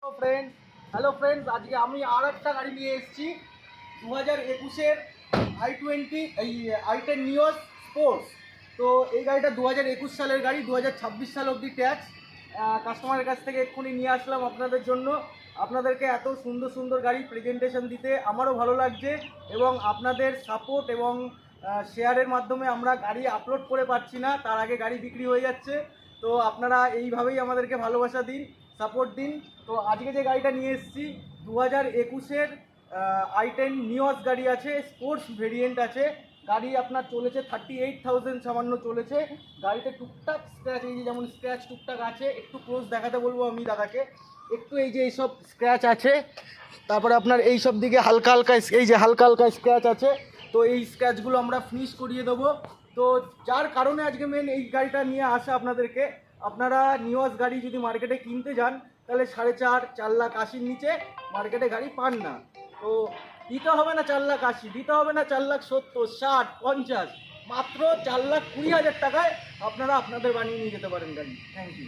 Hello friends, আজকে আমি আর একটা গাড়ি নিয়ে এসেছি 2021-এর i20 এই i10 নিওস স্পোর্টস। তো এই গাড়িটা 2021 সালের গাড়ি, 2026 সাল অবধি ট্যাক্স। কাস্টমারের কাছ থেকে এক্ষুনি নিয়ে আসলাম আপনাদের জন্য। আপনাদেরকে এত সুন্দর সুন্দর গাড়ি প্রেজেন্টেশন দিতে আমারও ভালো লাগছে, এবং আপনাদের সাপোর্ট এবং শেয়ারের মাধ্যমে আমরা গাড়ি আপলোড করে পাচ্ছি না, তার আগে গাড়ি বিক্রি হয়ে যাচ্ছে। তো আপনারা এইভাবেই আমাদেরকে ভালোবাসা দিন, সাপোর্ট দিন। তো আজকে যে গাড়িটা নিয়ে এসেছি 2021-এর i10 নিওস গাড়ি আছে, স্পোর্টস ভেরিয়েন্ট আছে। গাড়ি আপনার চলেছে 38,000 সামান্য চলেছে। গাড়িতে টুকটাক স্ক্র্যাচ, এই যে যেমন স্ক্র্যাচ টুকটাক আছে, একটু ক্লোজ দেখাতে বলবো আমি দাদাকে। একটু এই যে এইসব স্ক্র্যাচ আছে, তারপরে আপনার এই সব দিকে হালকা হালকা এই যে হালকা হালকা স্ক্র্যাচ আছে। তো এই স্ক্র্যাচগুলো আমরা ফিনিশ করিয়ে দেবো। তো যার কারণে আজকে মেন এই গাড়িটা নিয়ে আসা আপনাদেরকে। আপনারা নিওস গাড়ি যদি মার্কেটে কিনতে যান তাহলে 4.5-4 লাখ 80 নিচে মার্কেটে গাড়ি পান না। তো দিতে হবে না 4,80,000, দিতে হবে না 4,70,000, 60, 50, মাত্র 4,20,000 টাকায় আপনারা আপনাদের বানিয়ে নিয়ে যেতে পারেন গাড়ি। Thank you.